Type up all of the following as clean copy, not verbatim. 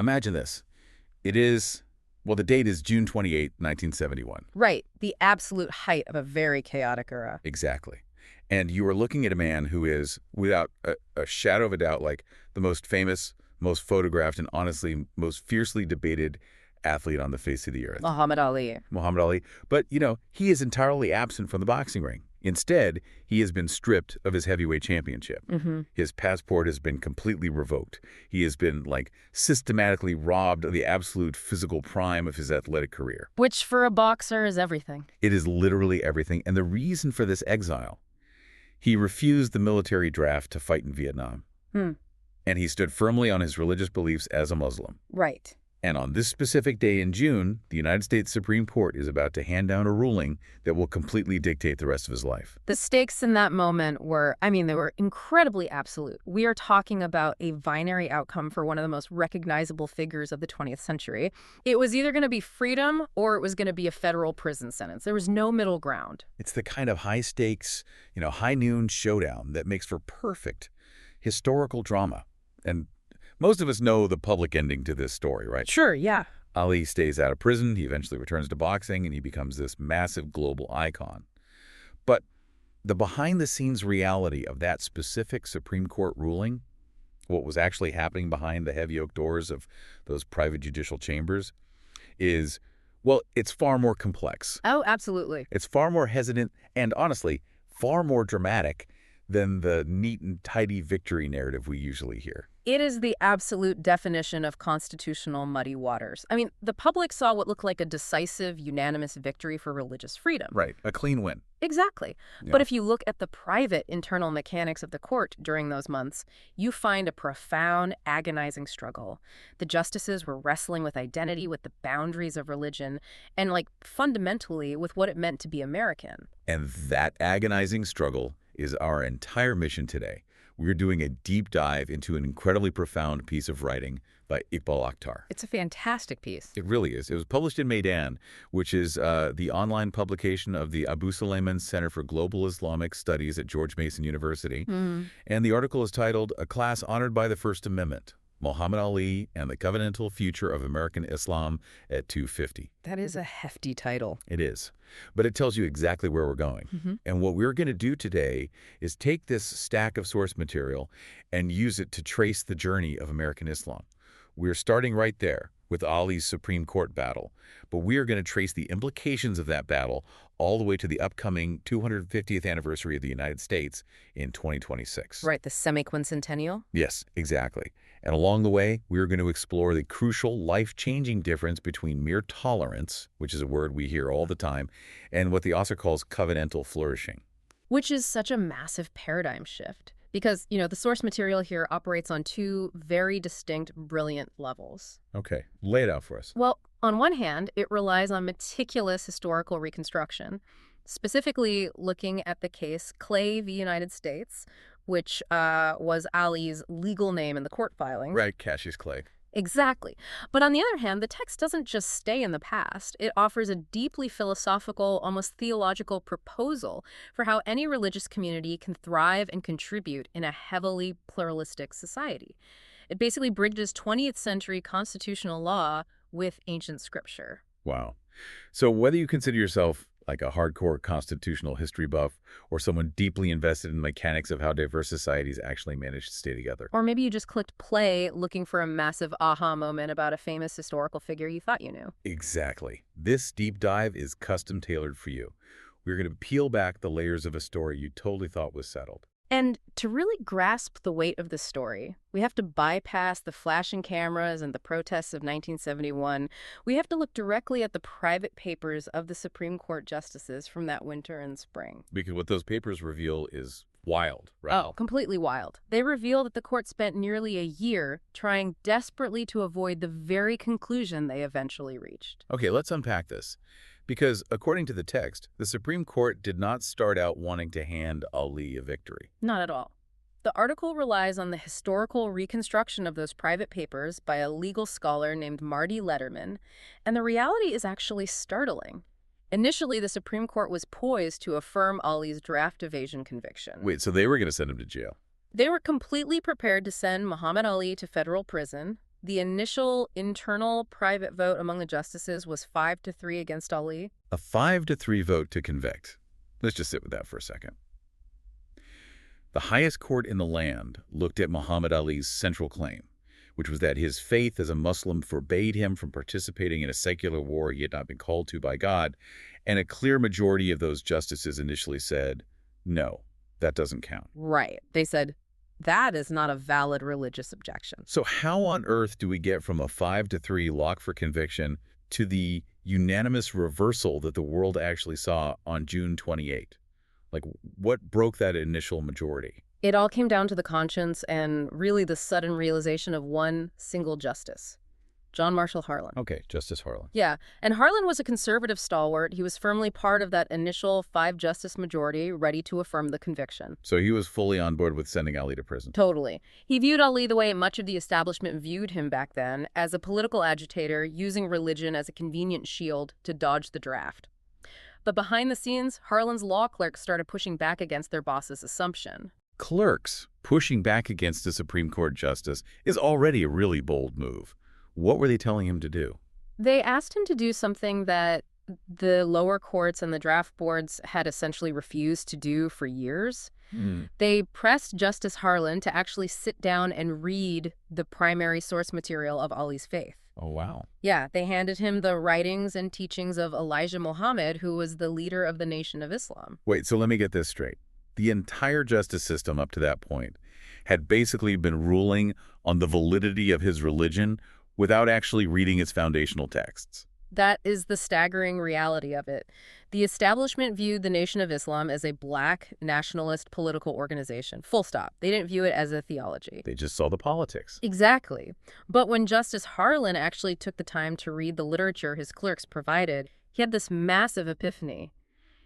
Imagine this. The date is June 28, 1971. Right, the absolute height of a very chaotic era. Exactly. And you are looking at a man who is, without a shadow of a doubt, like the most famous, most photographed, and honestly most fiercely debated athlete on the face of the earth. Muhammad Ali. Muhammad Ali. But, he is entirely absent from the boxing ring. Instead, he has been stripped of his heavyweight championship. His passport has been completely revoked. He has been, systematically robbed of the absolute physical prime of his athletic career. Which, for a boxer, is everything. It is literally everything. And the reason for this exile, he refused the military draft to fight in Vietnam. And he stood firmly on his religious beliefs as a Muslim. Right. And on this specific day in June, the United States Supreme Court is about to hand down a ruling that will completely dictate the rest of his life. The stakes in that moment were, they were incredibly absolute. We are talking about a binary outcome for one of the most recognizable figures of the 20th century. It was either going to be freedom or it was going to be a federal prison sentence. There was no middle ground. It's the kind of high-stakes, high-noon showdown that makes for perfect historical drama. And most of us know the public ending to this story, right? Sure, yeah. Ali stays out of prison, he eventually returns to boxing, and he becomes this massive global icon. But the behind-the-scenes reality of that specific Supreme Court ruling, what was actually happening behind the heavy oak doors of those private judicial chambers, is, it's far more complex. Oh, absolutely. It's far more hesitant and, honestly, far more dramatic than the neat and tidy victory narrative we usually hear. It is the absolute definition of constitutional muddy waters. The public saw what looked like a decisive, unanimous victory for religious freedom. Right, a clean win. Exactly. Yeah. But if you look at the private internal mechanics of the court during those months, you find a profound, agonizing struggle. The justices were wrestling with identity, with the boundaries of religion, and, fundamentally with what it meant to be American. And that agonizing struggle is our entire mission today. We're doing a deep dive into an incredibly profound piece of writing by Iqbal Akhtar. It's a fantastic piece. It really is. It was published in Maidan, which is the online publication of the Abu Suleiman Center for Global Islamic Studies at George Mason University. And the article is titled, "A Class Honored by the First Amendment, Muhammad Ali and the Covenantal Future of American Islam at 250. That is a hefty title. It is. But it tells you exactly where we're going. And what we're going to do today is take this stack of source material and use it to trace the journey of American Islam. We're starting right there with Ali's Supreme Court battle, but we are going to trace the implications of that battle all the way to the upcoming 250th anniversary of the United States in 2026. Right, the semi-quincentennial? Yes, exactly. And along the way, we are going to explore the crucial, life-changing difference between mere tolerance, which is a word we hear all the time, and what the author calls covenantal flourishing. Which is such a massive paradigm shift. Because, the source material here operates on two very distinct, brilliant levels. Okay, lay it out for us. Well, on one hand, it relies on meticulous historical reconstruction, specifically looking at the case Clay v. United States, which was Ali's legal name in the court filing. Right, Cassius Clay. Exactly. But on the other hand, the text doesn't just stay in the past. It offers a deeply philosophical, almost theological proposal for how any religious community can thrive and contribute in a heavily pluralistic society. It basically bridges 20th century constitutional law with ancient scripture. Wow. So whether you consider yourself like a hardcore constitutional history buff or someone deeply invested in the mechanics of how diverse societies actually manage to stay together. Or maybe you just clicked play looking for a massive aha moment about a famous historical figure you thought you knew. Exactly. This deep dive is custom tailored for you. We're going to peel back the layers of a story you totally thought was settled. And to really grasp the weight of the story, we have to bypass the flashing cameras and the protests of 1971. We have to look directly at the private papers of the Supreme Court justices from that winter and spring. Because what those papers reveal is wild, right? Oh, completely wild. They reveal that the court spent nearly a year trying desperately to avoid the very conclusion they eventually reached. Okay, let's unpack this. Because according to the text, the Supreme Court did not start out wanting to hand Ali a victory. Not at all. The article relies on the historical reconstruction of those private papers by a legal scholar named Marty Letterman, and the reality is actually startling. Initially, the Supreme Court was poised to affirm Ali's draft evasion conviction. Wait, so they were going to send him to jail? They were completely prepared to send Muhammad Ali to federal prison, The initial internal private vote among the justices was 5-3 against Ali. A 5-3 vote to convict. Let's just sit with that for a second. The highest court in the land looked at Muhammad Ali's central claim, which was that his faith as a Muslim forbade him from participating in a secular war he had not been called to by God, and a clear majority of those justices initially said, no, that doesn't count. Right. They said, that is not a valid religious objection. So how on earth do we get from a 5-3 lock for conviction to the unanimous reversal that the world actually saw on June 28? Like, what broke that initial majority? It all came down to the conscience and really the sudden realization of one single justice, John Marshall Harlan. Okay, Justice Harlan. Yeah, and Harlan was a conservative stalwart. He was firmly part of that initial 5-justice majority, ready to affirm the conviction. So he was fully on board with sending Ali to prison. Totally. He viewed Ali the way much of the establishment viewed him back then, as a political agitator using religion as a convenient shield to dodge the draft. But behind the scenes, Harlan's law clerks started pushing back against their boss's assumption. Clerks pushing back against a Supreme Court justice is already a really bold move. What were they telling him to do? They asked him to do something that the lower courts and the draft boards had essentially refused to do for years. They pressed Justice Harlan to actually sit down and read the primary source material of Ali's faith. Oh, wow. Yeah, they handed him the writings and teachings of Elijah Muhammad, who was the leader of the Nation of Islam. Wait, so let me get this straight. The entire justice system up to that point had basically been ruling on the validity of his religion without actually reading its foundational texts. That is the staggering reality of it. The establishment viewed the Nation of Islam as a black nationalist political organization. Full stop. They didn't view it as a theology. They just saw the politics. Exactly. But when Justice Harlan actually took the time to read the literature his clerks provided, he had this massive epiphany.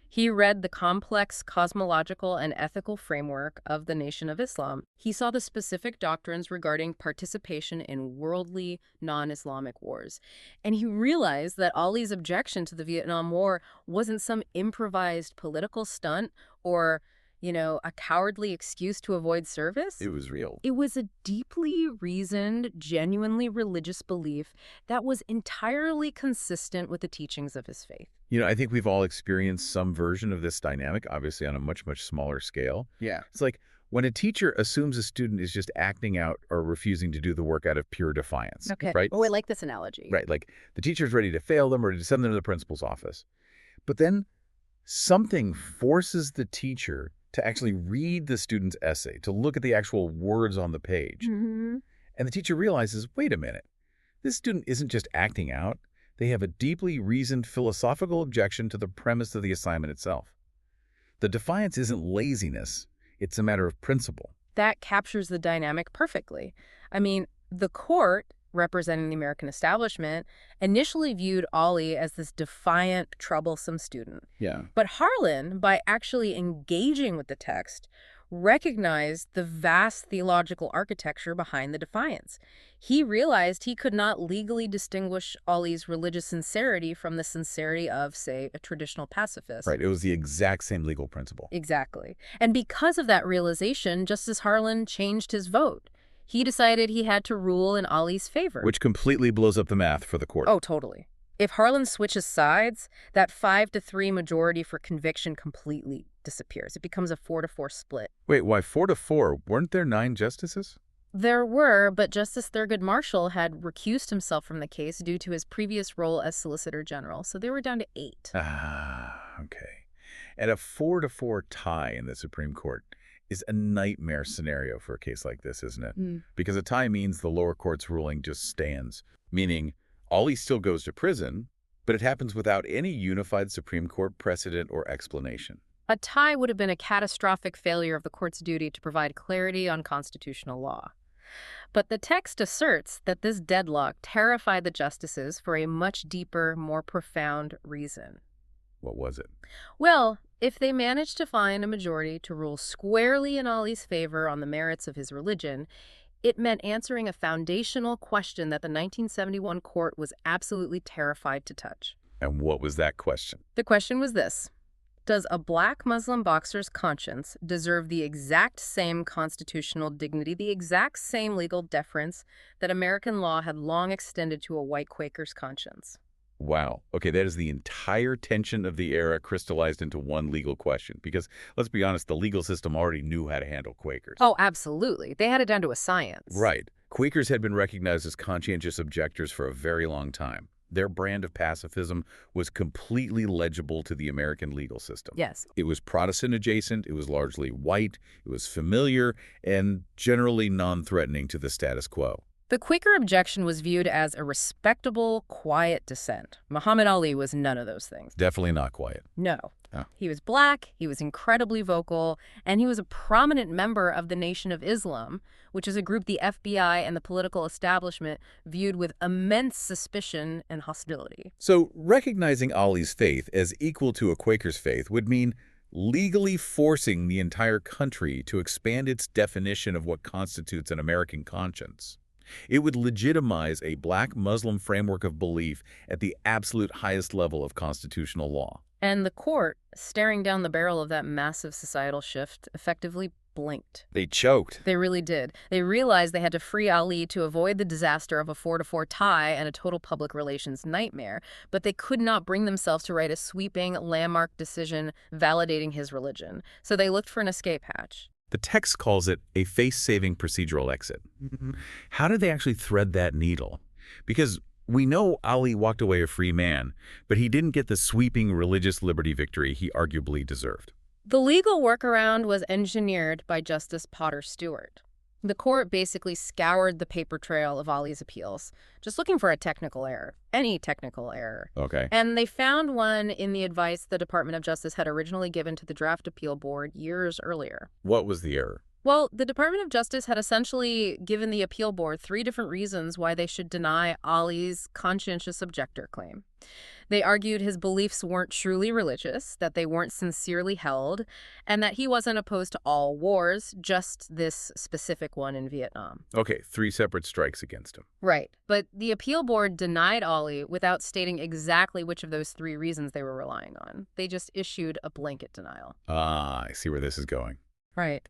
He read the complex cosmological and ethical framework of the Nation of Islam. He saw the specific doctrines regarding participation in worldly, non-Islamic wars. And he realized that Ali's objection to the Vietnam War wasn't some improvised political stunt or, a cowardly excuse to avoid service. It was real. It was a deeply reasoned, genuinely religious belief that was entirely consistent with the teachings of his faith. I think we've all experienced some version of this dynamic, obviously on a much, much smaller scale. Yeah. It's like when a teacher assumes a student is just acting out or refusing to do the work out of pure defiance. Okay. Right? Oh, I like this analogy. Right. Like the teacher's ready to fail them or to send them to the principal's office. But then something forces the teacher to actually read the student's essay, to look at the actual words on the page. Mm-hmm. And the teacher realizes, wait a minute, this student isn't just acting out. They have a deeply reasoned philosophical objection to the premise of the assignment itself. The defiance isn't laziness. It's a matter of principle. That captures the dynamic perfectly. I mean, the court, representing the American establishment, initially viewed Ali as this defiant, troublesome student. Yeah. But Harlan, by actually engaging with the text, recognized the vast theological architecture behind the defiance. He realized he could not legally distinguish Ali's religious sincerity from the sincerity of, say, a traditional pacifist. Right. It was the exact same legal principle. Exactly. And because of that realization, Justice Harlan changed his vote. He decided he had to rule in Ali's favor. Which completely blows up the math for the court. Oh, totally. If Harlan switches sides, that 5-3 majority for conviction completely disappears. It becomes a 4-4 split. Wait, why 4-4? Weren't there 9 justices? There were, but Justice Thurgood Marshall had recused himself from the case due to his previous role as Solicitor General, so they were down to 8. Okay. And a 4-4 tie in the Supreme Court is a nightmare scenario for a case like this, isn't it? Because a tie means the lower court's ruling just stands, meaning Ali still goes to prison, but it happens without any unified Supreme Court precedent or explanation. A tie would have been a catastrophic failure of the court's duty to provide clarity on constitutional law. But the text asserts that this deadlock terrified the justices for a much deeper, more profound reason. What was it? Well, if they managed to find a majority to rule squarely in Ali's favor on the merits of his religion, it meant answering a foundational question that the 1971 court was absolutely terrified to touch. And what was that question? The question was this: Does a black Muslim boxer's conscience deserve the exact same constitutional dignity, the exact same legal deference that American law had long extended to a white Quaker's conscience? Wow. Okay, that is the entire tension of the era crystallized into one legal question. Because, let's be honest, the legal system already knew how to handle Quakers. Oh, absolutely. They had it down to a science. Right. Quakers had been recognized as conscientious objectors for a very long time. Their brand of pacifism was completely legible to the American legal system. Yes. It was Protestant adjacent, it was largely white, it was familiar, and generally non-threatening to the status quo. The Quaker objection was viewed as a respectable, quiet dissent. Muhammad Ali was none of those things. Definitely not quiet. No. Oh. He was black, he was incredibly vocal, and he was a prominent member of the Nation of Islam, which is a group the FBI and the political establishment viewed with immense suspicion and hostility. So recognizing Ali's faith as equal to a Quaker's faith would mean legally forcing the entire country to expand its definition of what constitutes an American conscience. It would legitimize a black Muslim framework of belief at the absolute highest level of constitutional law. And the court, staring down the barrel of that massive societal shift, effectively blinked. They choked. They really did. They realized they had to free Ali to avoid the disaster of a 4-4 tie and a total public relations nightmare, but they could not bring themselves to write a sweeping, landmark decision validating his religion. So they looked for an escape hatch. The text calls it a face-saving procedural exit. How did they actually thread that needle? Because we know Ali walked away a free man, but he didn't get the sweeping religious liberty victory he arguably deserved. The legal workaround was engineered by Justice Potter Stewart. The court basically scoured the paper trail of Ali's appeals, just looking for a technical error, any technical error. Okay. And they found one in the advice the Department of Justice had originally given to the Draft Appeal Board years earlier. What was the error? Well, the Department of Justice had essentially given the appeal board 3 different reasons why they should deny Ali's conscientious objector claim. They argued his beliefs weren't truly religious, that they weren't sincerely held, and that he wasn't opposed to all wars, just this specific one in Vietnam. Okay, 3 separate strikes against him. Right. But the appeal board denied Ali without stating exactly which of those 3 reasons they were relying on. They just issued a blanket denial. Ah, I see where this is going. Right.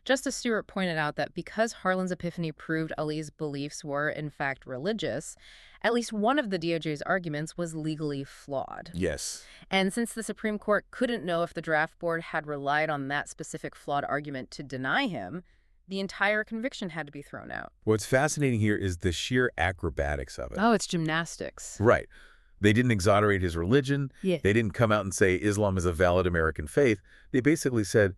Justice Stewart pointed out that because Harlan's epiphany proved Ali's beliefs were, in fact, religious, at least one of the DOJ's arguments was legally flawed. Yes. And since the Supreme Court couldn't know if the draft board had relied on that specific flawed argument to deny him, the entire conviction had to be thrown out. What's fascinating here is the sheer acrobatics of it. Oh, it's gymnastics. Right. They didn't exonerate his religion. Yeah. They didn't come out and say Islam is a valid American faith. They basically said,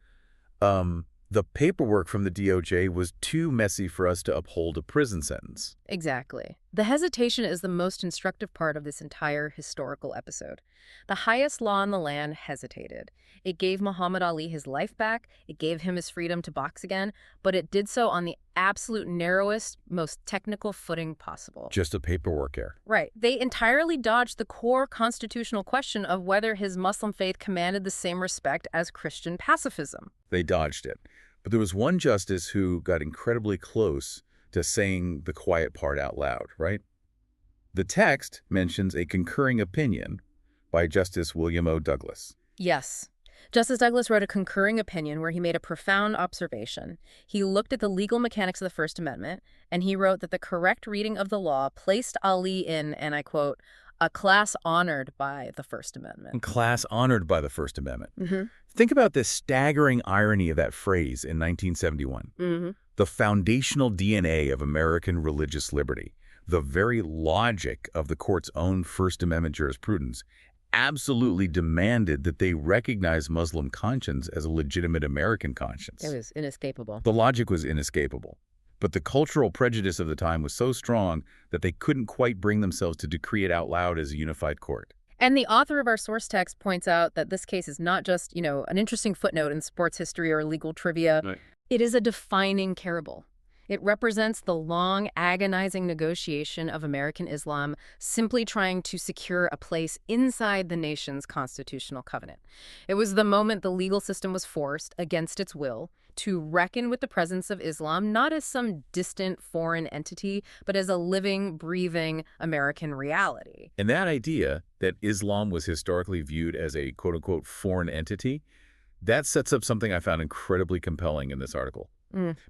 the paperwork from the DOJ was too messy for us to uphold a prison sentence. Exactly. The hesitation is the most instructive part of this entire historical episode. The highest law in the land hesitated. It gave Muhammad Ali his life back, it gave him his freedom to box again, but it did so on the absolute narrowest, most technical footing possible. Just a paperwork error. Right. They entirely dodged the core constitutional question of whether his Muslim faith commanded the same respect as Christian pacifism. They dodged it. But there was one justice who got incredibly close to saying the quiet part out loud, right? The text mentions a concurring opinion by Justice William O. Douglas. Yes. Justice Douglas wrote a concurring opinion where he made a profound observation. He looked at the legal mechanics of the First Amendment, and he wrote that the correct reading of the law placed Ali in, and I quote, a class honored by the First Amendment. Class honored by the First Amendment. Mm-hmm. Think about the staggering irony of that phrase in 1971. Mm-hmm. The foundational DNA of American religious liberty, the very logic of the court's own First Amendment jurisprudence, absolutely demanded that they recognize Muslim conscience as a legitimate American conscience. It was inescapable. The logic was inescapable. But the cultural prejudice of the time was so strong that they couldn't quite bring themselves to decree it out loud as a unified court. And the author of our source text points out that this case is not just, an interesting footnote in sports history or legal trivia. Right. It is a defining parable. It represents the long, agonizing negotiation of American Islam simply trying to secure a place inside the nation's constitutional covenant. It was the moment the legal system was forced, against its will, to reckon with the presence of Islam not as some distant foreign entity, but as a living, breathing American reality. And that idea that Islam was historically viewed as a quote-unquote foreign entity, that sets up something I found incredibly compelling in this article.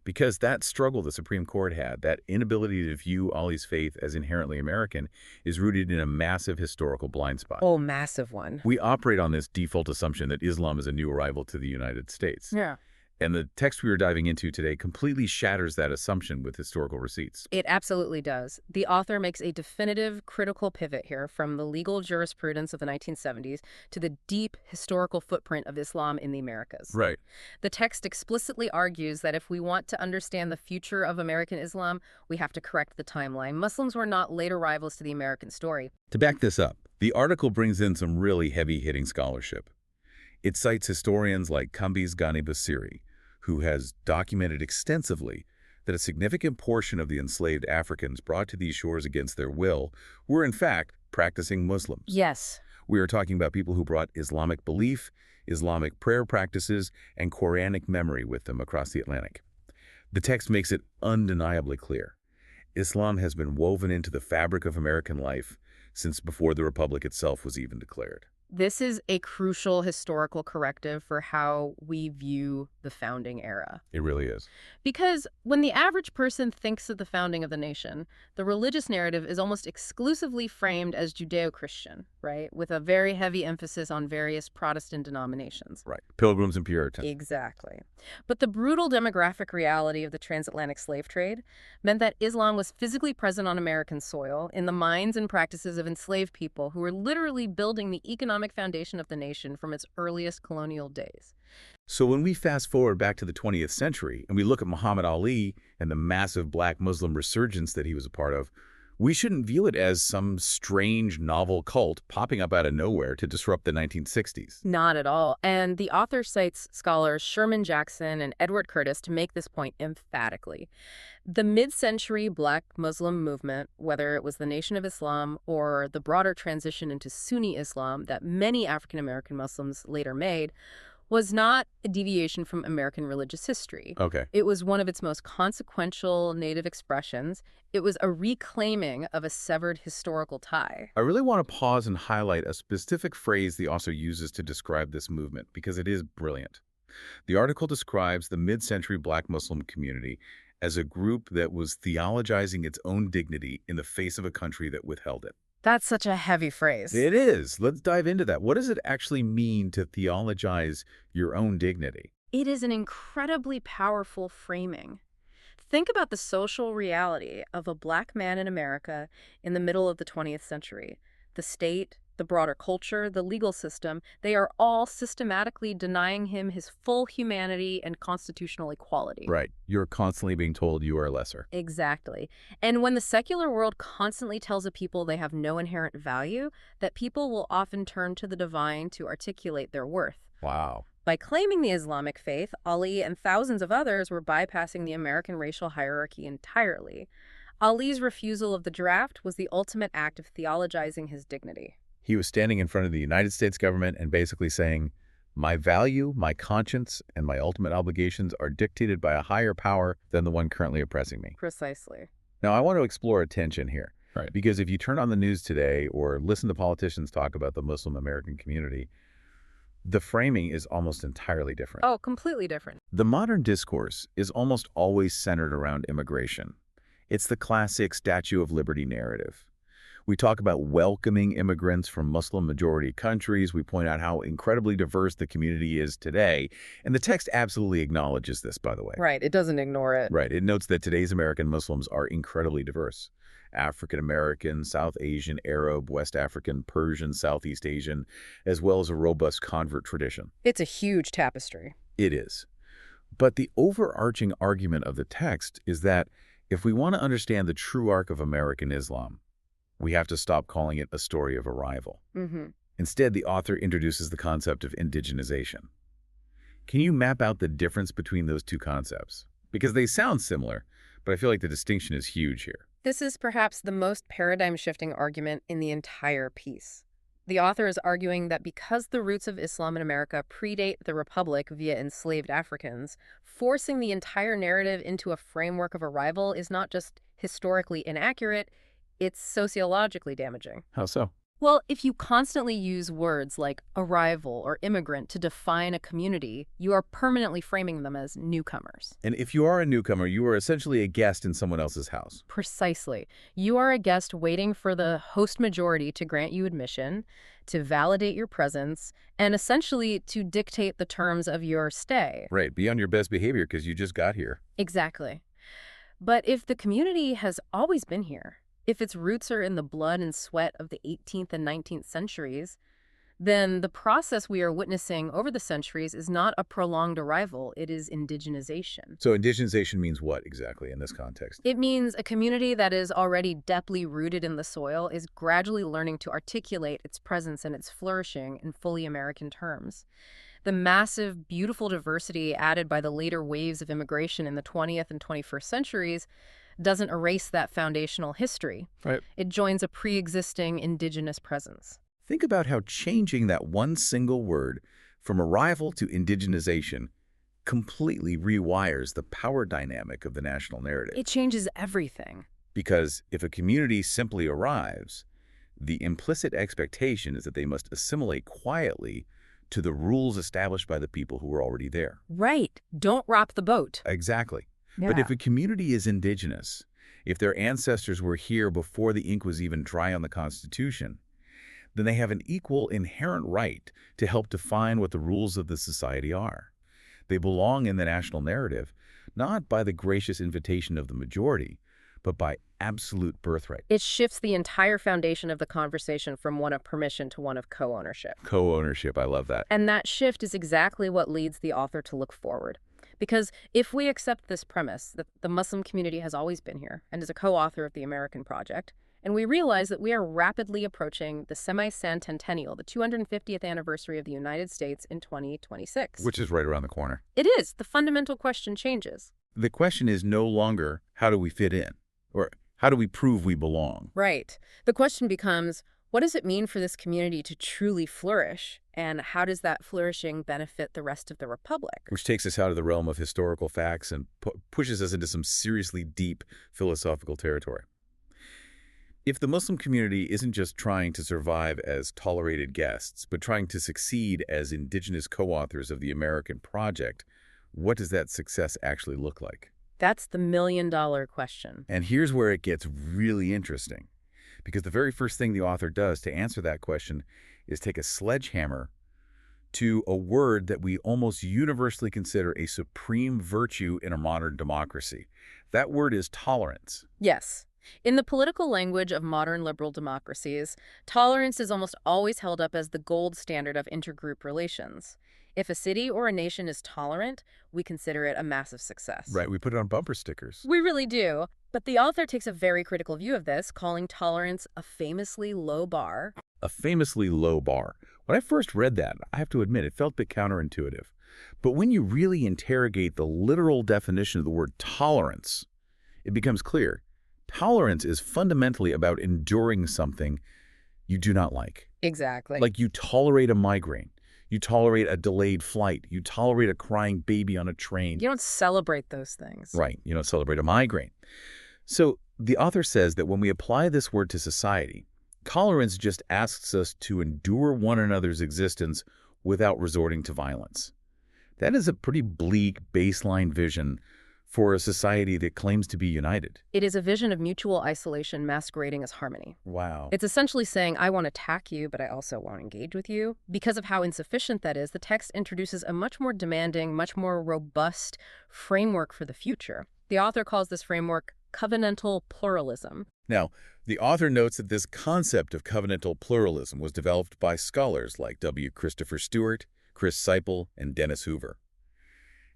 Because that struggle the Supreme Court had, that inability to view Ali's faith as inherently American, is rooted in a massive historical blind spot. Oh, massive one. We operate on this default assumption that Islam is a new arrival to the United States. Yeah. And the text we are diving into today completely shatters that assumption with historical receipts. It absolutely does. The author makes a definitive critical pivot here from the legal jurisprudence of the 1970s to the deep historical footprint of Islam in the Americas. Right. The text explicitly argues that if we want to understand the future of American Islam, we have to correct the timeline. Muslims were not late arrivals to the American story. To back this up, the article brings in some really heavy-hitting scholarship. It cites historians like Kambiz Ghani Basiri, who has documented extensively that a significant portion of the enslaved Africans brought to these shores against their will were, in fact, practicing Muslims. Yes. We are talking about people who brought Islamic belief, Islamic prayer practices, and Quranic memory with them across the Atlantic. The text makes it undeniably clear. Islam has been woven into the fabric of American life since before the Republic itself was even declared. This is a crucial historical corrective for how we view the founding era. It really is. Because when the average person thinks of the founding of the nation, the religious narrative is almost exclusively framed as Judeo-Christian, right? With a very heavy emphasis on various Protestant denominations. Right. Pilgrims and Puritans. Exactly. But the brutal demographic reality of the transatlantic slave trade meant that Islam was physically present on American soil in the minds and practices of enslaved people who were literally building the economic foundation of the nation from its earliest colonial days. So when we fast forward back to the 20th century and we look at Muhammad Ali and the massive black Muslim resurgence that he was a part of, we shouldn't view it as some strange novel cult popping up out of nowhere to disrupt the 1960s. Not at all. And the author cites scholars Sherman Jackson and Edward Curtis to make this point emphatically. The mid-century black Muslim movement, whether it was the Nation of Islam or the broader transition into Sunni Islam that many African-American Muslims later made, was not a deviation from American religious history. Okay. It was one of its most consequential native expressions. It was a reclaiming of a severed historical tie. I really want to pause and highlight a specific phrase the author uses to describe this movement because it is brilliant. The article describes the mid-century black Muslim community as a group that was theologizing its own dignity in the face of a country that withheld it. That's such a heavy phrase. It is. Let's dive into that. What does it actually mean to theologize your own dignity? It is an incredibly powerful framing. Think about the social reality of a black man in America in the middle of the 20th century. The state, the broader culture, the legal system, they are all systematically denying him his full humanity and constitutional equality. Right. You're constantly being told you are lesser. Exactly. And when the secular world constantly tells a people they have no inherent value, that people will often turn to the divine to articulate their worth. Wow. By claiming the Islamic faith, Ali and thousands of others were bypassing the American racial hierarchy entirely. Ali's refusal of the draft was the ultimate act of theologizing his dignity. He was standing in front of the United States government and basically saying, my value, my conscience, and my ultimate obligations are dictated by a higher power than the one currently oppressing me. Precisely. Now, I want to explore a tension here. Right. Because if you turn on the news today or listen to politicians talk about the Muslim American community, the framing is almost entirely different. Oh, completely different. The modern discourse is almost always centered around immigration. It's the classic Statue of Liberty narrative. We talk about welcoming immigrants from Muslim-majority countries. We point out how incredibly diverse the community is today. And the text absolutely acknowledges this, by the way. Right. It doesn't ignore it. Right. It notes that today's American Muslims are incredibly diverse. African-American, South Asian, Arab, West African, Persian, Southeast Asian, as well as a robust convert tradition. It's a huge tapestry. It is. But the overarching argument of the text is that if we want to understand the true arc of American Islam, we have to stop calling it a story of arrival. Instead, the author introduces the concept of indigenization. Can you map out the difference between those two concepts? Because they sound similar, but I feel like the distinction is huge here. This is perhaps the most paradigm-shifting argument in the entire piece. The author is arguing that because the roots of Islam in America predate the Republic via enslaved Africans, forcing the entire narrative into a framework of arrival is not just historically inaccurate, it's sociologically damaging. How so? Well, if you constantly use words like arrival or immigrant to define a community, you are permanently framing them as newcomers. And if you are a newcomer, you are essentially a guest in someone else's house. Precisely. You are a guest waiting for the host majority to grant you admission, to validate your presence, and essentially to dictate the terms of your stay. Right, be on your best behavior because you just got here. Exactly. But if the community has always been here, if its roots are in the blood and sweat of the 18th and 19th centuries, then the process we are witnessing over the centuries is not a prolonged arrival, it is indigenization. So indigenization means what exactly in this context? It means a community that is already deeply rooted in the soil is gradually learning to articulate its presence and its flourishing in fully American terms. The massive, beautiful diversity added by the later waves of immigration in the 20th and 21st centuries doesn't erase that foundational history. Right. It joins a pre-existing indigenous presence. Think about how changing that one single word from arrival to indigenization completely rewires the power dynamic of the national narrative. It changes everything. Because if a community simply arrives, the implicit expectation is that they must assimilate quietly to the rules established by the people who were already there. Right. Don't rock the boat. Exactly. Yeah. But if a community is indigenous, if their ancestors were here before the ink was even dry on the Constitution, then they have an equal inherent right to help define what the rules of the society are. They belong in the national narrative, not by the gracious invitation of the majority, but by absolute birthright. It shifts the entire foundation of the conversation from one of permission to one of co-ownership. Co-ownership, I love that. And that shift is exactly what leads the author to look forward. Because if we accept this premise that the Muslim community has always been here and is a co-author of the American project, and we realize that we are rapidly approaching the semi-centennial, the 250th anniversary of the United States in 2026. Which is right around the corner. It is. The fundamental question changes. The question is no longer, how do we fit in? Or how do we prove we belong? Right. The question becomes, what does it mean for this community to truly flourish? And how does that flourishing benefit the rest of the Republic? Which takes us out of the realm of historical facts and pushes us into some seriously deep philosophical territory. If the Muslim community isn't just trying to survive as tolerated guests, but trying to succeed as indigenous co-authors of the American project, what does that success actually look like? That's the million-dollar question. And here's where it gets really interesting. Because the very first thing the author does to answer that question is take a sledgehammer to a word that we almost universally consider a supreme virtue in a modern democracy. That word is tolerance. Yes. In the political language of modern liberal democracies, tolerance is almost always held up as the gold standard of intergroup relations. If a city or a nation is tolerant, we consider it a massive success. Right, we put it on bumper stickers. We really do. But the author takes a very critical view of this, calling tolerance a famously low bar. A famously low bar. When I first read that, I have to admit, it felt a bit counterintuitive. But when you really interrogate the literal definition of the word tolerance, it becomes clear. Tolerance is fundamentally about enduring something you do not like. Exactly. Like you tolerate a migraine. You tolerate a delayed flight. You tolerate a crying baby on a train. You don't celebrate those things. Right. You don't celebrate a migraine. So the author says that when we apply this word to society, tolerance just asks us to endure one another's existence without resorting to violence. That is a pretty bleak baseline vision for a society that claims to be united. It is a vision of mutual isolation masquerading as harmony. Wow. It's essentially saying, I won't attack you, but I also won't engage with you. Because of how insufficient that is, the text introduces a much more demanding, much more robust framework for the future. The author calls this framework covenantal pluralism. Now, the author notes that this concept of covenantal pluralism was developed by scholars like W. Christopher Stewart, Chris Seipel, and Dennis Hoover.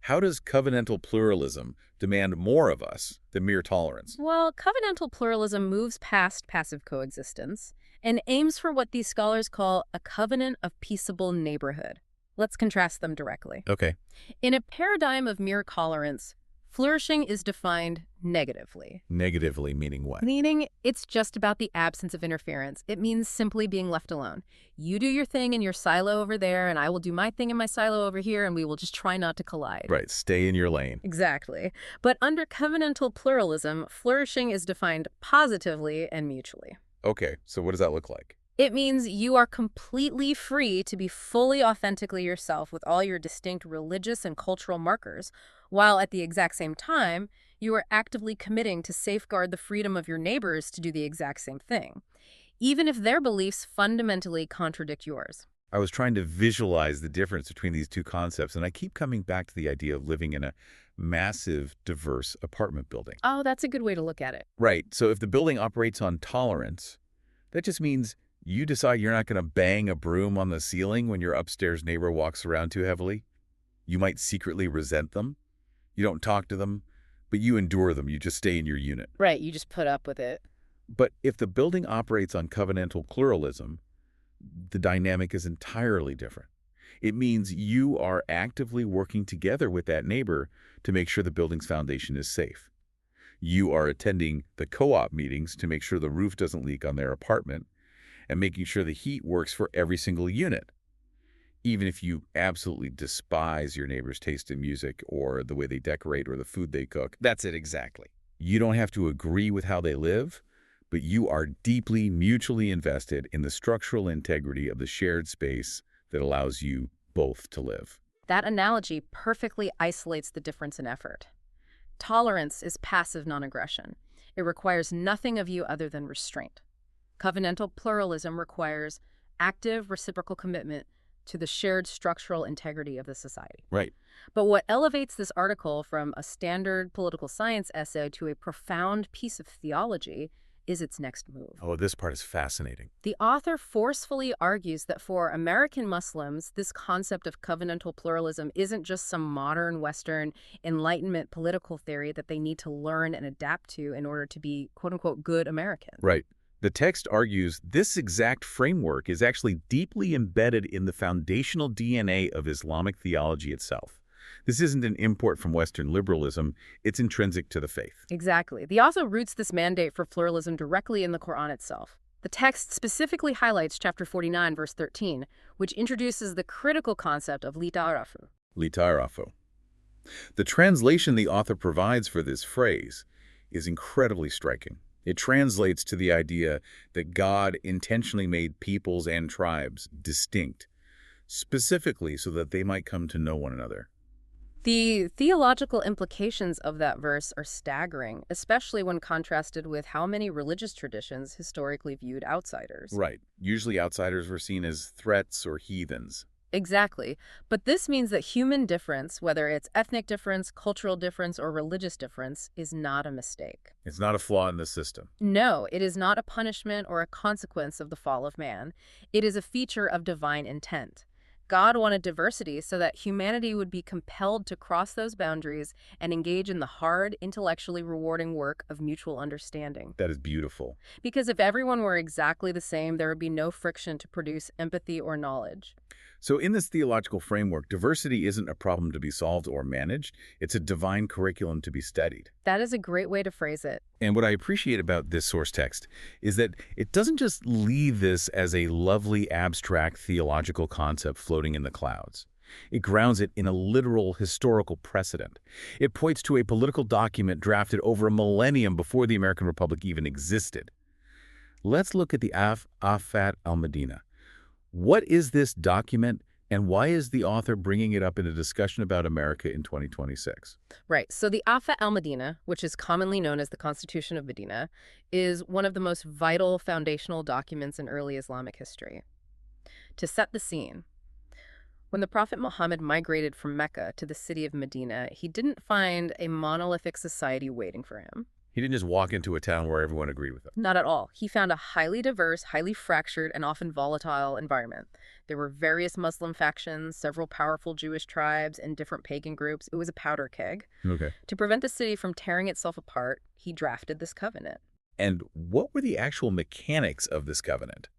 How does covenantal pluralism demand more of us than mere tolerance? Well, covenantal pluralism moves past passive coexistence and aims for what these scholars call a covenant of peaceable neighborhood. Let's contrast them directly. Okay. In a paradigm of mere tolerance, Flourishing is defined negatively, Negatively meaning what? meaning it's just about the absence of interference. It means simply being left alone. You do your thing in your silo over there, and I will do my thing in my silo over here, and we will just try not to collide. Right, stay in your lane. Exactly. But under covenantal pluralism, flourishing is defined positively and mutually. Okay, so what does that look like? It means you are completely free to be fully authentically yourself with all your distinct religious and cultural markers, while at the exact same time, you are actively committing to safeguard the freedom of your neighbors to do the exact same thing, even if their beliefs fundamentally contradict yours. I was trying to visualize the difference between these two concepts, and I keep coming back to the idea of living in a massive, diverse apartment building. Oh, that's a good way to look at it. Right, so if the building operates on tolerance, that just means you decide you're not going to bang a broom on the ceiling when your upstairs neighbor walks around too heavily. You might secretly resent them. You don't talk to them, but you endure them. You just stay in your unit. Right, you just put up with it. But if the building operates on covenantal pluralism, the dynamic is entirely different. It means you are actively working together with that neighbor to make sure the building's foundation is safe. You are attending the co-op meetings to make sure the roof doesn't leak on their apartment and making sure the heat works for every single unit. Even if you absolutely despise your neighbor's taste in music or the way they decorate or the food they cook. That's it exactly. You don't have to agree with how they live, but you are deeply mutually invested in the structural integrity of the shared space that allows you both to live. That analogy perfectly isolates the difference in effort. Tolerance is passive non-aggression. It requires nothing of you other than restraint. Covenantal pluralism requires active reciprocal commitment to the shared structural integrity of the society. Right. But what elevates this article from a standard political science essay to a profound piece of theology is its next move. Oh, this part is fascinating. The author forcefully argues that for American Muslims, this concept of covenantal pluralism isn't just some modern Western Enlightenment political theory that they need to learn and adapt to in order to be, quote-unquote, good Americans. Right. The text argues this exact framework is actually deeply embedded in the foundational DNA of Islamic theology itself. This isn't an import from Western liberalism. It's intrinsic to the faith. Exactly. The author roots this mandate for pluralism directly in the Quran itself. The text specifically highlights chapter 49, verse 13, which introduces the critical concept of litarafu. Litarafu. The translation the author provides for this phrase is incredibly striking. It translates to the idea that God intentionally made peoples and tribes distinct, specifically so that they might come to know one another. The theological implications of that verse are staggering, especially when contrasted with how many religious traditions historically viewed outsiders. Right. Usually outsiders were seen as threats or heathens. Exactly. But this means that human difference, whether it's ethnic difference, cultural difference, or religious difference, is not a mistake. It's not a flaw in the system. No, it is not a punishment or a consequence of the fall of man. It is a feature of divine intent. God wanted diversity so that humanity would be compelled to cross those boundaries and engage in the hard, intellectually rewarding work of mutual understanding. That is beautiful. Because if everyone were exactly the same, there would be no friction to produce empathy or knowledge. So in this theological framework, diversity isn't a problem to be solved or managed. It's a divine curriculum to be studied. That is a great way to phrase it. And what I appreciate about this source text is that it doesn't just leave this as a lovely abstract theological concept floating in the clouds. It grounds it in a literal historical precedent. It points to a political document drafted over a millennium before the American Republic even existed. Let's look at the Afat al-Medina. What is this document, and why is the author bringing it up in a discussion about America in 2026? Right. So the Afat al-Medina, which is commonly known as the Constitution of Medina, is one of the most vital foundational documents in early Islamic history. To set the scene, when the Prophet Muhammad migrated from Mecca to the city of Medina, he didn't find a monolithic society waiting for him. He didn't just walk into a town where everyone agreed with him. Not at all. He found a highly diverse, highly fractured, and often volatile environment. There were various Muslim factions, several powerful Jewish tribes, and different pagan groups. It was a powder keg. Okay. To prevent the city from tearing itself apart, he drafted this covenant. And what were the actual mechanics of this covenant?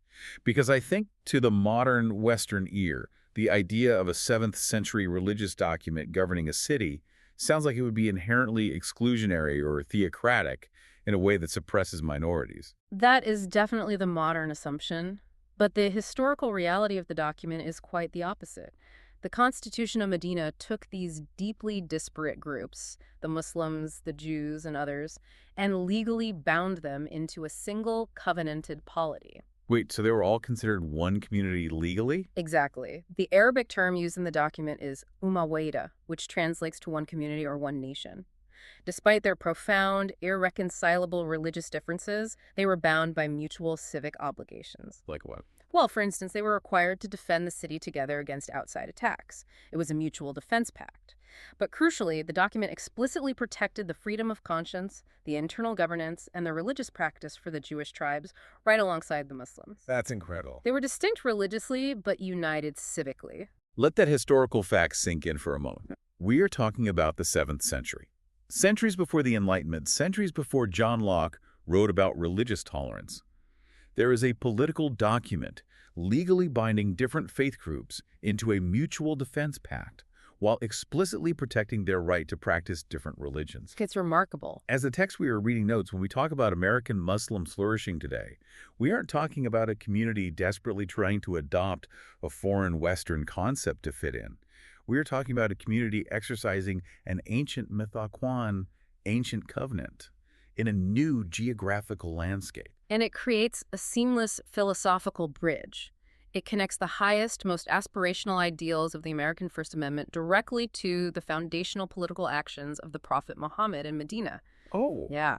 Because I think to the modern Western ear, the idea of a 7th century religious document governing a city Sounds like it would be inherently exclusionary or theocratic in a way that suppresses minorities. That is definitely the modern assumption, but the historical reality of the document is quite the opposite. The Constitution of Medina took these deeply disparate groups, the Muslims, the Jews, and others, and legally bound them into a single covenanted polity. Wait, so they were all considered one community legally? Exactly. The Arabic term used in the document is Umayyad, which translates to one community or one nation. Despite their profound, irreconcilable religious differences, they were bound by mutual civic obligations. Like what? Well, for instance, they were required to defend the city together against outside attacks. It was a mutual defense pact. But crucially, the document explicitly protected the freedom of conscience, the internal governance, and the religious practice for the Jewish tribes right alongside the Muslims. That's incredible. They were distinct religiously, but united civically. Let that historical fact sink in for a moment. We are talking about the 7th century. Centuries before the Enlightenment, centuries before John Locke wrote about religious tolerance. There is a political document legally binding different faith groups into a mutual defense pact while explicitly protecting their right to practice different religions. It's remarkable. As the text we are reading notes, when we talk about American Muslims flourishing today, we aren't talking about a community desperately trying to adopt a foreign Western concept to fit in. We are talking about a community exercising an ancient mythokwan, ancient covenant, in a new geographical landscape. And it creates a seamless philosophical bridge. It connects the highest, most aspirational ideals of the American First Amendment directly to the foundational political actions of the Prophet Muhammad in Medina. Oh. Yeah.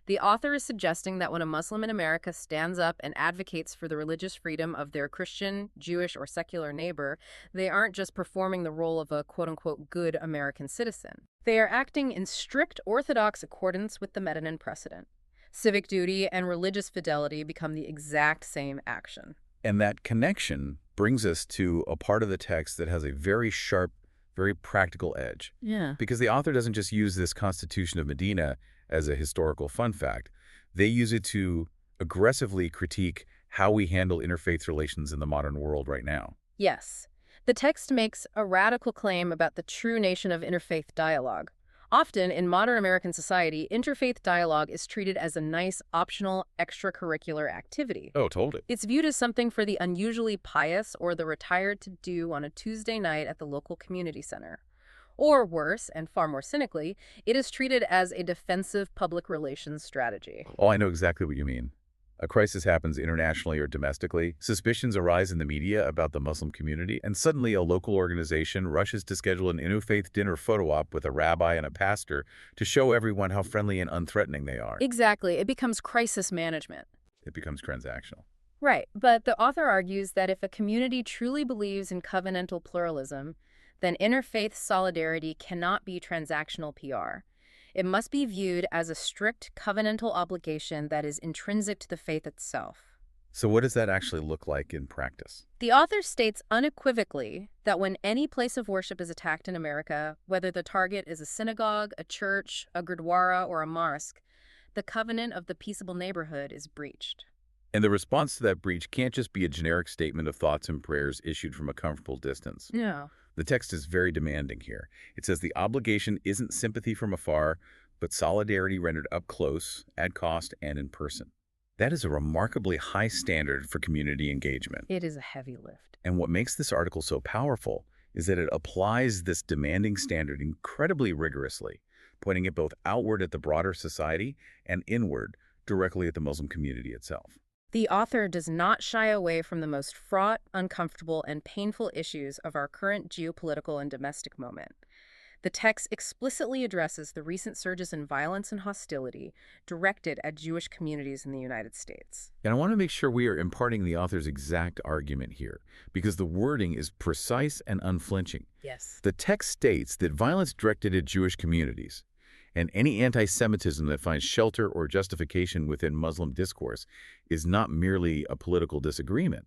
The author is suggesting that when a Muslim in America stands up and advocates for the religious freedom of their Christian, Jewish, or secular neighbor, they aren't just performing the role of a quote-unquote good American citizen. They are acting in strict orthodox accordance with the Medinan precedent. Civic duty and religious fidelity become the exact same action. And that connection brings us to a part of the text that has a very sharp, very practical edge. Yeah. Because the author doesn't just use this Constitution of Medina as a historical fun fact. They use it to aggressively critique how we handle interfaith relations in the modern world right now. Yes. The text makes a radical claim about the true nation of interfaith dialogue. Often, in modern American society, interfaith dialogue is treated as a nice, optional, extracurricular activity. Oh, totally. It's viewed as something for the unusually pious or the retired to do on a Tuesday night at the local community center. Or worse, and far more cynically, it is treated as a defensive public relations strategy. Oh, I know exactly what you mean. A crisis happens internationally or domestically, suspicions arise in the media about the Muslim community, and suddenly a local organization rushes to schedule an interfaith dinner photo op with a rabbi and a pastor to show everyone how friendly and unthreatening they are. Exactly. It becomes crisis management. It becomes transactional. Right. But the author argues that if a community truly believes in covenantal pluralism, then interfaith solidarity cannot be transactional PR. It must be viewed as a strict covenantal obligation that is intrinsic to the faith itself. So what does that actually look like in practice? The author states unequivocally that when any place of worship is attacked in America, whether the target is a synagogue, a church, a gurdwara, or a mosque, the covenant of the peaceable neighborhood is breached. And the response to that breach can't just be a generic statement of thoughts and prayers issued from a comfortable distance. No. The text is very demanding here. It says the obligation isn't sympathy from afar, but solidarity rendered up close, at cost, and in person. That is a remarkably high standard for community engagement. It is a heavy lift. And what makes this article so powerful is that it applies this demanding standard incredibly rigorously, pointing it both outward at the broader society and inward directly at the Muslim community itself. The author does not shy away from the most fraught, uncomfortable, and painful issues of our current geopolitical and domestic moment. The text explicitly addresses the recent surges in violence and hostility directed at Jewish communities in the United States. And I want to make sure we are imparting the author's exact argument here, because the wording is precise and unflinching. Yes. The text states that violence directed at Jewish communities and any anti-Semitism that finds shelter or justification within Muslim discourse is not merely a political disagreement.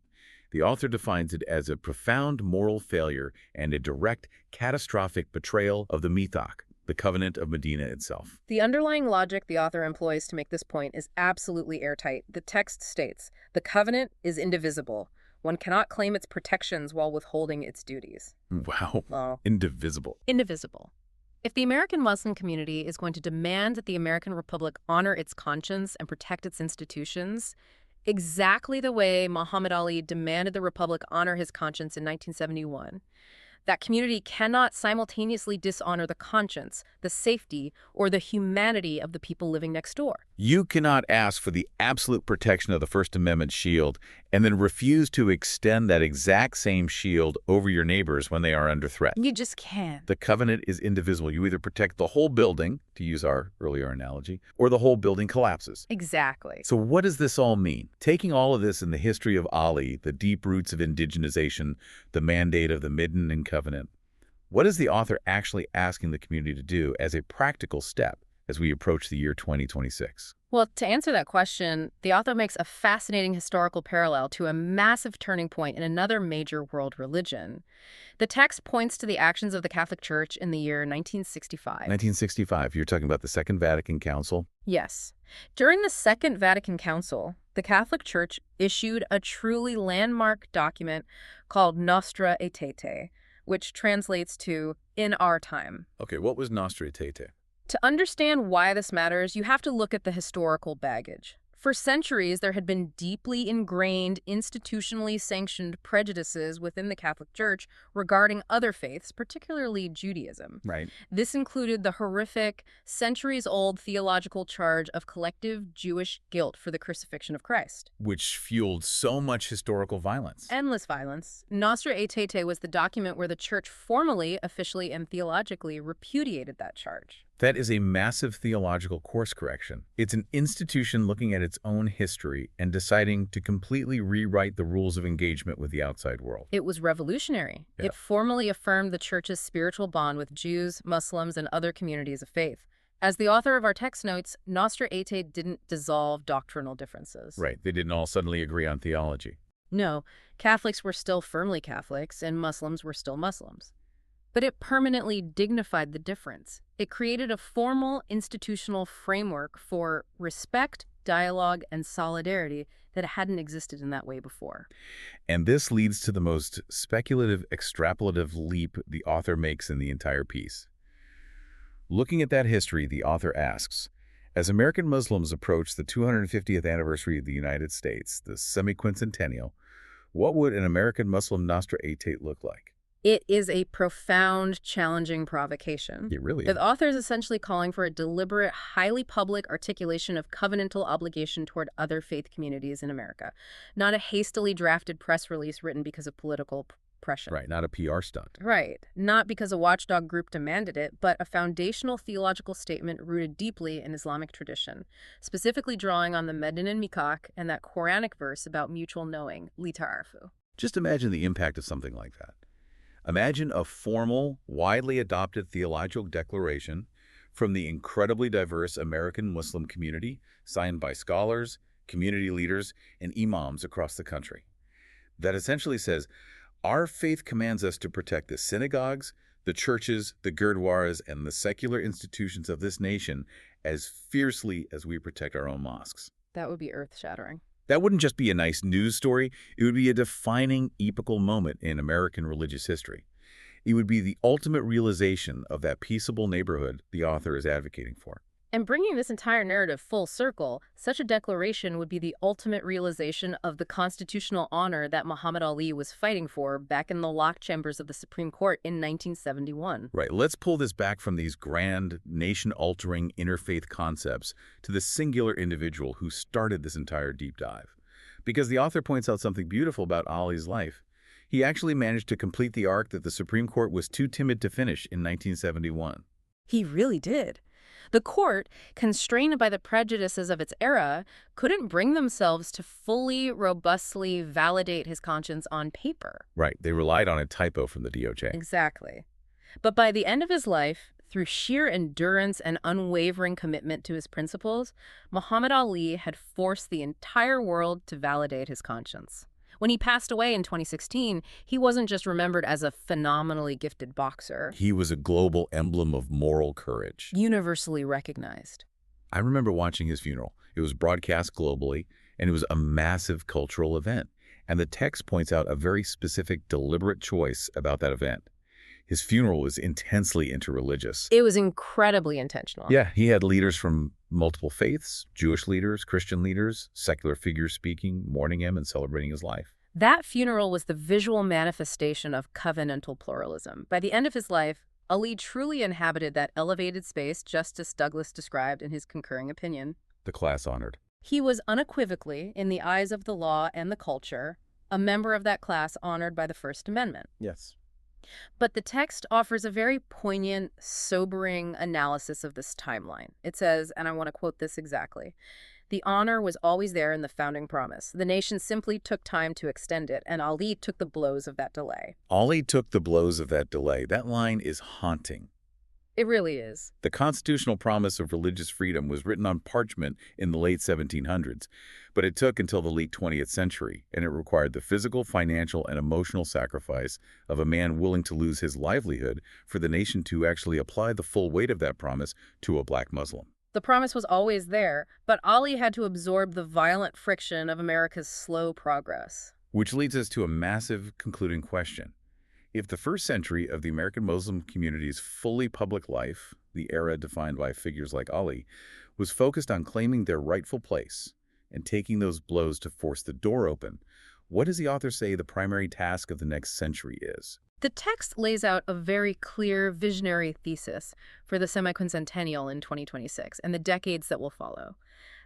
The author defines it as a profound moral failure and a direct, catastrophic betrayal of the mithaq, the covenant of Medina itself. The underlying logic the author employs to make this point is absolutely airtight. The text states, the covenant is indivisible. One cannot claim its protections while withholding its duties. Wow. Oh. Indivisible. Indivisible. If the American Muslim community is going to demand that the American Republic honor its conscience and protect its institutions, exactly the way Muhammad Ali demanded the Republic honor his conscience in 1971, that community cannot simultaneously dishonor the conscience, the safety, or the humanity of the people living next door. You cannot ask for the absolute protection of the First Amendment shield and then refuse to extend that exact same shield over your neighbors when they are under threat. You just can't. The covenant is indivisible. You either protect the whole building, to use our earlier analogy, or the whole building collapses. Exactly. So what does this all mean? Taking all of this in the history of Ali, the deep roots of indigenization, the mandate of the Midden and Covenant, what is the author actually asking the community to do as a practical step as we approach the year 2026? Well, to answer that question, the author makes a fascinating historical parallel to a massive turning point in another major world religion. The text points to the actions of the Catholic Church in the year 1965. 1965, you're talking about the Second Vatican Council? Yes. During the Second Vatican Council, the Catholic Church issued a truly landmark document called Nostra Aetate, which translates to "in our time." Okay, what was Nostra Aetate? To understand why this matters, you have to look at the historical baggage. For centuries, there had been deeply ingrained, institutionally sanctioned prejudices within the Catholic Church regarding other faiths, particularly Judaism. Right. This included the horrific, centuries-old theological charge of collective Jewish guilt for the crucifixion of Christ. Which fueled so much historical violence. Endless violence. Nostra Aetate was the document where the Church formally, officially, and theologically repudiated that charge. That is a massive theological course correction. It's an institution looking at its own history and deciding to completely rewrite the rules of engagement with the outside world. It was revolutionary. Yeah. It formally affirmed the Church's spiritual bond with Jews, Muslims, and other communities of faith. As the author of our text notes, Nostra Aetate didn't dissolve doctrinal differences. Right. They didn't all suddenly agree on theology. No, Catholics were still firmly Catholics, and Muslims were still Muslims. But it permanently dignified the difference. It created a formal institutional framework for respect, dialogue, and solidarity that hadn't existed in that way before. And this leads to the most speculative, extrapolative leap the author makes in the entire piece. Looking at that history, the author asks, as American Muslims approach the 250th anniversary of the United States, the semi-quincentennial, what would an American Muslim Nostra Aetate look like? It is a profound, challenging provocation. It really is. The author is essentially calling for a deliberate, highly public articulation of covenantal obligation toward other faith communities in America, not a hastily drafted press release written because of political pressure. Right, not a PR stunt. Right. Not because a watchdog group demanded it, but a foundational theological statement rooted deeply in Islamic tradition, specifically drawing on the Medin and Mikak and that Quranic verse about mutual knowing, li ta'arfu. Just imagine the impact of something like that. Imagine a formal, widely adopted theological declaration from the incredibly diverse American Muslim community, signed by scholars, community leaders, and imams across the country, that essentially says, our faith commands us to protect the synagogues, the churches, the gurdwaras, and the secular institutions of this nation as fiercely as we protect our own mosques. That would be earth-shattering. That wouldn't just be a nice news story. It would be a defining epochal moment in American religious history. It would be the ultimate realization of that peaceable neighborhood the author is advocating for. And bringing this entire narrative full circle, such a declaration would be the ultimate realization of the constitutional honor that Muhammad Ali was fighting for back in the locked chambers of the Supreme Court in 1971. Right. Let's pull this back from these grand, nation-altering interfaith concepts to the singular individual who started this entire deep dive. Because the author points out something beautiful about Ali's life. He actually managed to complete the arc that the Supreme Court was too timid to finish in 1971. He really did. The court, constrained by the prejudices of its era, couldn't bring themselves to fully, robustly validate his conscience on paper. Right. They relied on a typo from the DOJ. Exactly. But by the end of his life, through sheer endurance and unwavering commitment to his principles, Muhammad Ali had forced the entire world to validate his conscience. When he passed away in 2016, he wasn't just remembered as a phenomenally gifted boxer. He was a global emblem of moral courage. Universally recognized. I remember watching his funeral. It was broadcast globally, and it was a massive cultural event. And the text points out a very specific, deliberate choice about that event. His funeral was intensely interreligious. It was incredibly intentional. Yeah, he had leaders from multiple faiths, Jewish leaders, Christian leaders, secular figures speaking, mourning him and celebrating his life. That funeral was the visual manifestation of covenantal pluralism. By the end of his life, Ali truly inhabited that elevated space Justice Douglas described in his concurring opinion. The class honored. He was unequivocally, in the eyes of the law and the culture, a member of that class honored by the First Amendment. Yes. But the text offers a very poignant, sobering analysis of this timeline. It says, and I want to quote this exactly, "The honor was always there in the founding promise. The nation simply took time to extend it, and Ali took the blows of that delay." Ali took the blows of that delay. That line is haunting. It really is. The constitutional promise of religious freedom was written on parchment in the late 1700s, but it took until the late 20th century, and it required the physical, financial, and emotional sacrifice of a man willing to lose his livelihood for the nation to actually apply the full weight of that promise to a black Muslim. The promise was always there, but Ali had to absorb the violent friction of America's slow progress. Which leads us to a massive concluding question. If the first century of the American Muslim community's fully public life, the era defined by figures like Ali, was focused on claiming their rightful place and taking those blows to force the door open, what does the author say the primary task of the next century is? The text lays out a very clear visionary thesis for the semi-quincentennial in 2026 and the decades that will follow.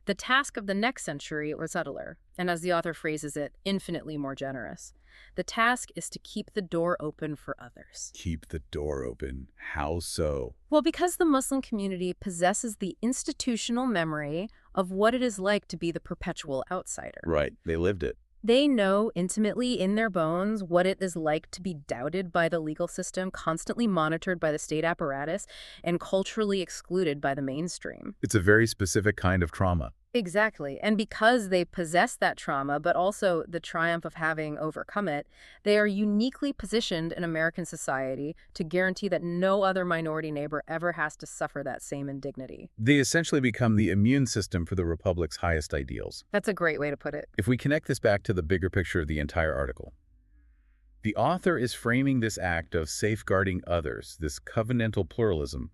The task of the next century was subtler, and as the author phrases it, infinitely more generous. The task is to keep the door open for others. Keep the door open. How so? Well, because the Muslim community possesses the institutional memory of what it is like to be the perpetual outsider. Right. They lived it. They know intimately in their bones what it is like to be doubted by the legal system, constantly monitored by the state apparatus, and culturally excluded by the mainstream. It's a very specific kind of trauma. Exactly. And because they possess that trauma, but also the triumph of having overcome it, they are uniquely positioned in American society to guarantee that no other minority neighbor ever has to suffer that same indignity. They essentially become the immune system for the Republic's highest ideals. That's a great way to put it. If we connect this back to the bigger picture of the entire article, the author is framing this act of safeguarding others, this covenantal pluralism,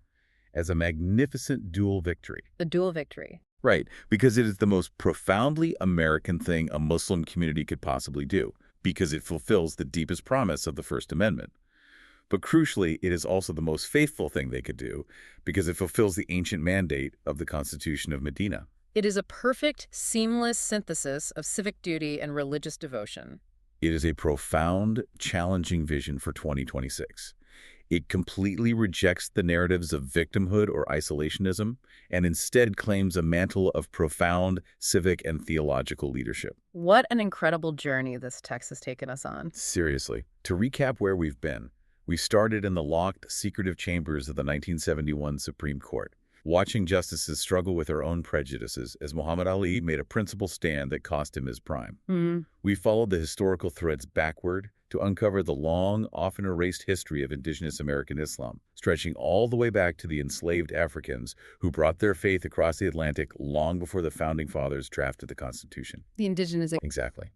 as a magnificent dual victory. A dual victory. Right, because it is the most profoundly American thing a Muslim community could possibly do, because it fulfills the deepest promise of the First Amendment. But crucially, it is also the most faithful thing they could do, because it fulfills the ancient mandate of the Constitution of Medina. It is a perfect, seamless synthesis of civic duty and religious devotion. It is a profound, challenging vision for 2026. It completely rejects the narratives of victimhood or isolationism and instead claims a mantle of profound civic and theological leadership. What an incredible journey this text has taken us on. Seriously, to recap where we've been, we started in the locked, secretive chambers of the 1971 Supreme Court, watching justices struggle with their own prejudices as Muhammad Ali made a principled stand that cost him his prime. We followed the historical threads backward to uncover the long, often erased history of indigenous American Islam, stretching all the way back to the enslaved Africans who brought their faith across the Atlantic long before the Founding Fathers drafted the Constitution. The indigenous. Exactly.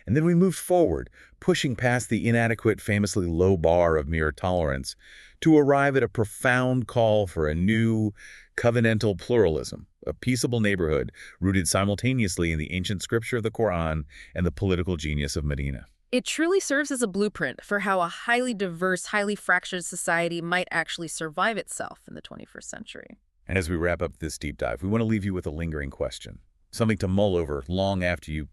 And then we moved forward, pushing past the inadequate, famously low bar of mere tolerance to arrive at a profound call for a new covenantal pluralism, a peaceable neighborhood rooted simultaneously in the ancient scripture of the Quran and the political genius of Medina. It truly serves as a blueprint for how a highly diverse, highly fractured society might actually survive itself in the 21st century. And as we wrap up this deep dive, we want to leave you with a lingering question, something to mull over long after you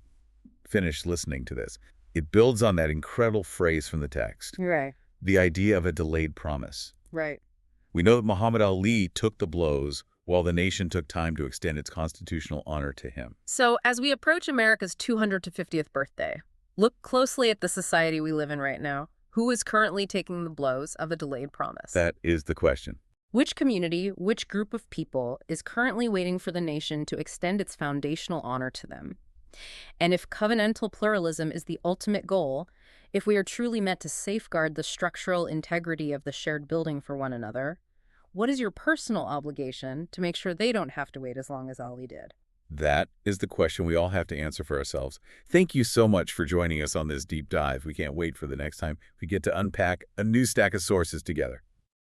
finish listening to this. It builds on that incredible phrase from the text, Right. the idea of a delayed promise. Right. We know that Muhammad Ali took the blows while the nation took time to extend its constitutional honor to him. So as we approach America's 250th birthday, look closely at the society we live in right now. Who is currently taking the blows of a delayed promise? That is the question. Which community, which group of people is currently waiting for the nation to extend its foundational honor to them? And if covenantal pluralism is the ultimate goal, if we are truly meant to safeguard the structural integrity of the shared building for one another, what is your personal obligation to make sure they don't have to wait as long as Ali did? That is the question we all have to answer for ourselves. Thank you so much for joining us on this deep dive. We can't wait for the next time we get to unpack a new stack of sources together.